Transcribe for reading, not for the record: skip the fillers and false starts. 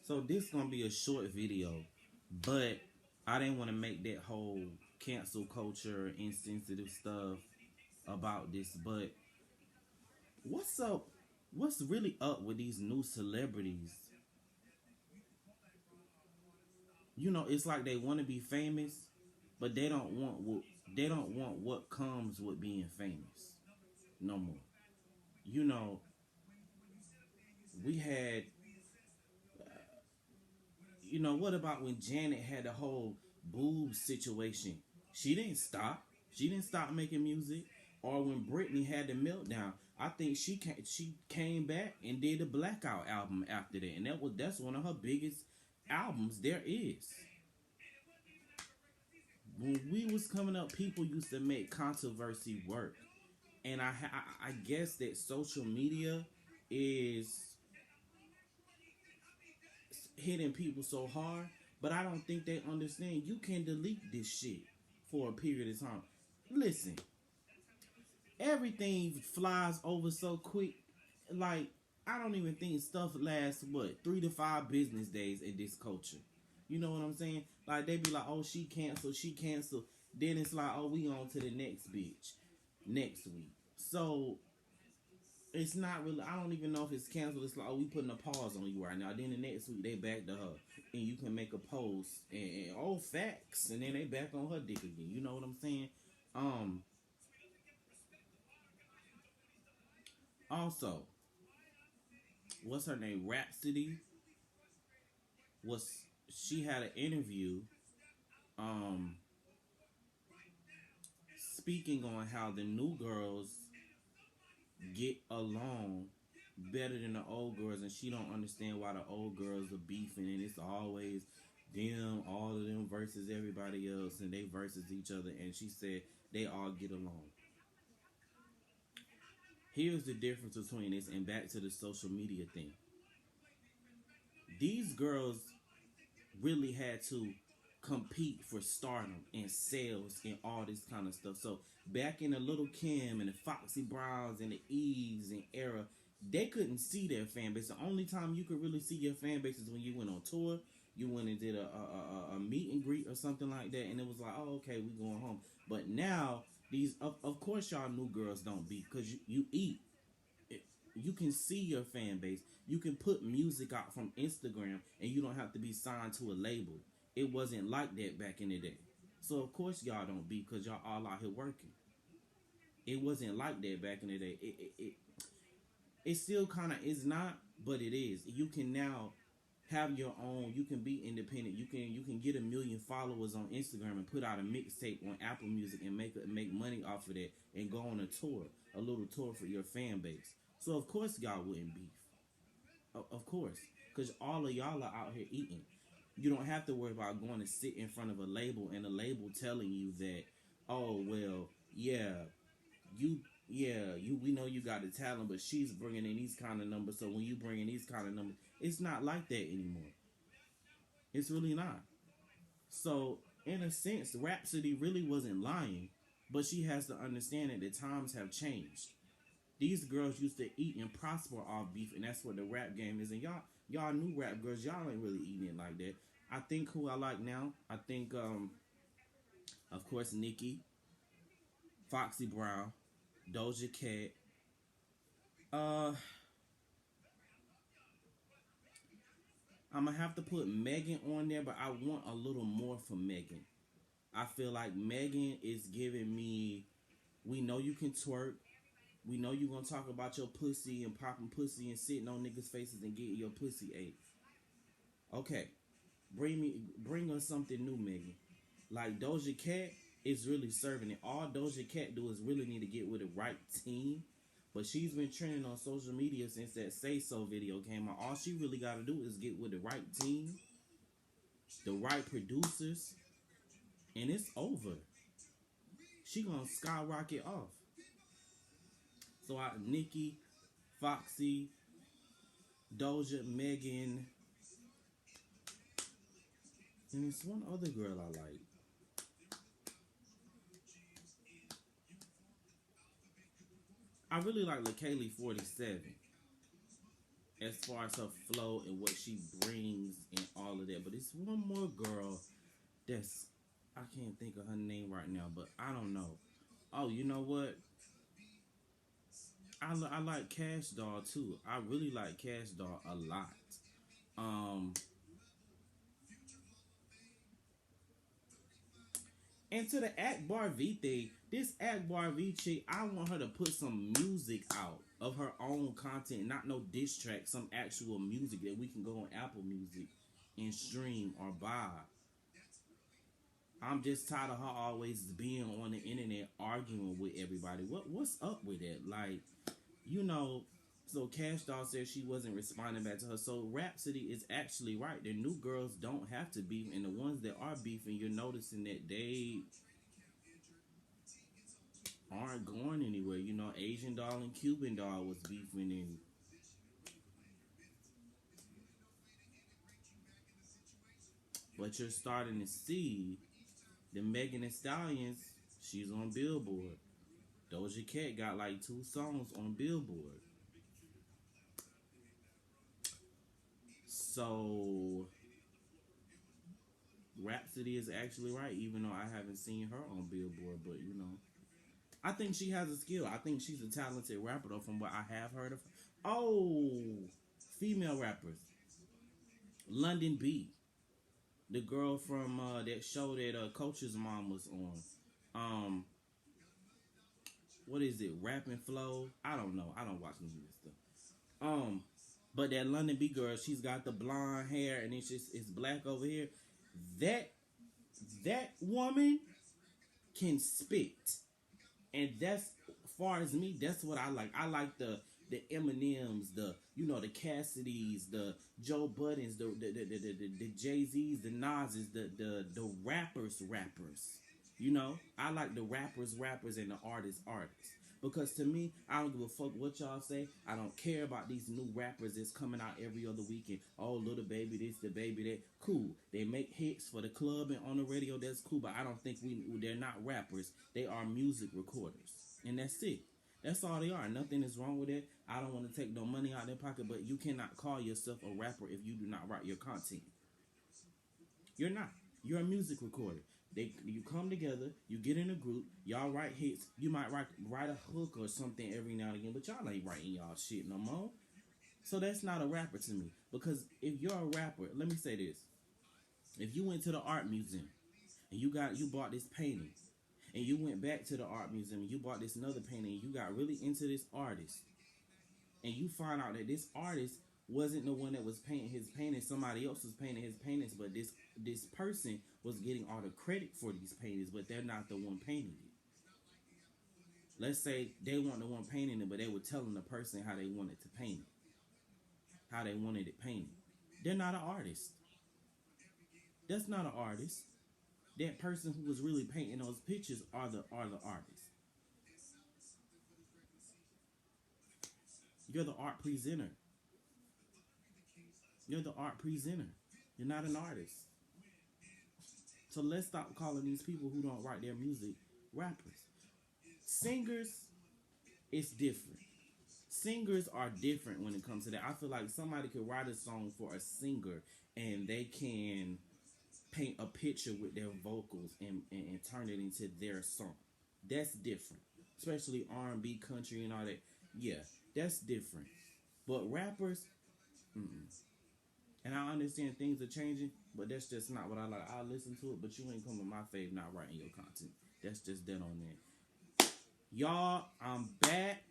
So this gonna be a short video, but I didn't want to make that whole cancel culture, insensitive stuff about this. But what's up? What's really up with these new celebrities? It's like they want to be famous, but they don't want what comes with being famous no more. You know, we had what about when Janet had the whole boob situation? She didn't stop. She didn't stop making music. Or when Britney had the meltdown, I think she came back and did the Blackout album after that, and that's one of her biggest albums there is. When we was coming up, people used to make controversy work, and I guess that social media is hitting people so hard, but I don't think they understand you can delete this shit for a period of time. Listen, everything flies over so quick. Like, I don't even think stuff lasts 3 to 5 business days in this culture. You know what I'm saying? Like, they be like, oh, she canceled. Then it's like, oh, we on to the next bitch next week. So it's not really. I don't even know if it's canceled. It's like, oh, we putting a pause on you right now. Then the next week they back to her, and you can make a post and oh, facts, and then they back on her dick again. You know what I'm saying? Um. Also, what's her name? Rhapsody was. She had an interview, um, speaking on how the new girls get along better than the old girls, and she don't understand why the old girls are beefing, and it's always them, all of them versus everybody else, and they versus each other. And she said they all get along. Here's the difference between this and back to the social media thing. These girls really had to compete for stardom and sales and all this kind of stuff. So back in the Little Kim and the Foxy Browns and the Eves and era, they couldn't see their fan base. The only time you could really see your fan base is when you went on tour. You went and did a meet and greet or something like that, and it was like, oh, okay, we going home. But now these, of course, y'all new girls don't beat because you eat. You can see your fan base. You can put music out from Instagram, and you don't have to be signed to a label. It wasn't like that back in the day. So of course y'all don't be because y'all all out here working. It wasn't like that back in the day. It still kind of is not, but it is. You can now have your own. You can be independent. You can get 1 million followers on Instagram and put out a mixtape on Apple Music and make money off of that and go on a little tour for your fan base. So of course y'all wouldn't beef. Of course, because all of y'all are out here eating. You don't have to worry about going to sit in front of a label and a label telling you that, oh well, we know you got the talent, but she's bringing in these kind of numbers. So when you bring in these kind of numbers, it's not like that anymore. It's really not. So in a sense, Rhapsody really wasn't lying, but she has to understand that the times have changed. These girls used to eat and prosper off beef, and that's what the rap game is. And y'all new rap girls, y'all ain't really eating it like that. I think who I like now, I think of course Nicki, Foxy Brown, Doja Cat. Uh I'm gonna have to put Megan on there, but I want a little more from Megan. I feel like Megan is giving me, we know you can twerk. We know you gonna talk about your pussy and popping pussy and sitting on niggas' faces and getting your pussy ate. Okay, bring us something new, Megan. Like Doja Cat is really serving it. All Doja Cat do is really need to get with the right team. But she's been trending on social media since that Say So video came out. All she really got to do is get with the right team, the right producers, and it's over. She gonna skyrocket off. So Nicki, Foxy, Doja, Megan, and there's one other girl I like. I really like LaKaylee 47. as far as her flow and what she brings and all of that. But it's one more girl that's I can't think of her name right now, but I don't know. Oh, you know what? I like Cash Doll too. I really like Cash Doll a lot. Um, and to the Akbar V thing, this Akbar V chick, I want her to put some music out of her own content, not no diss track, some actual music that we can go on Apple Music and stream or buy. I'm just tired of her always being on the internet arguing with everybody. What's up with that? Like, you know, so Cash Doll said she wasn't responding back to her. So Rhapsody is actually right. The new girls don't have to beef, and the ones that are beefing, you're noticing that they aren't going anywhere. You know, Asian Doll and Cuban Doll was beefing, and but you're starting to see the Megan Thee Stallions. She's on Billboard. Doja Cat got like 2 songs on Billboard. So Rhapsody is actually right, even though I haven't seen her on Billboard. But you know, I think she has a skill. I think she's a talented rapper, though, from what I have heard of. Oh, female rappers. London B, the girl from that show that Coach's mom was on. Um, what is it? Rap and Flow? I don't know. I don't watch none of this stuff. Um, but that London B girl, she's got the blonde hair and it's black over here. That that woman can spit. And that's far as me, that's what I like. I like the Eminems, the the Cassidys, the Joe Buttons, the Jay Z's, the Nas's, the rappers. I like the rappers, and the artists. Because to me, I don't give a fuck what y'all say. I don't care about these new rappers that's coming out every other weekend. Oh, little baby this, the baby that. Cool. They make hits for the club and on the radio. That's cool. But I don't think they're not rappers. They are music recorders, and that's it. That's all they are. Nothing is wrong with it. I don't want to take no money out of their pocket, but you cannot call yourself a rapper if you do not write your content. You're not. You're a music recorder. You come together, you get in a group, y'all write hits. You might write a hook or something every now and again, but y'all ain't writing y'all shit no more. So that's not a rapper to me. Because if you're a rapper, let me say this: if you went to the art museum and you bought this painting, and you went back to the art museum and you bought this another painting, and you got really into this artist, and you find out that this artist wasn't the one that was painting his paintings, somebody else was painting his paintings, but this person was getting all the credit for these paintings, but they're not the one painting it. Let's say they weren't the one painting it, but they were telling the person how they wanted to paint it, how they wanted it painted. They're not an artist. That's not an artist. That person who was really painting those pictures are the artists. You're the art presenter. You're the art presenter. You're not an artist. So let's stop calling these people who don't write their music rappers. Singers, it's different. Singers are different when it comes to that. I feel like somebody could write a song for a singer and they can paint a picture with their vocals and turn it into their song. That's different. Especially R&B, country, and all that. Yeah, that's different. But rappers, mm-mm. And I understand things are changing, but that's just not what I like. I'll listen to it, but you ain't coming my fave not writing your content. That's just dead on that. Y'all, I'm back.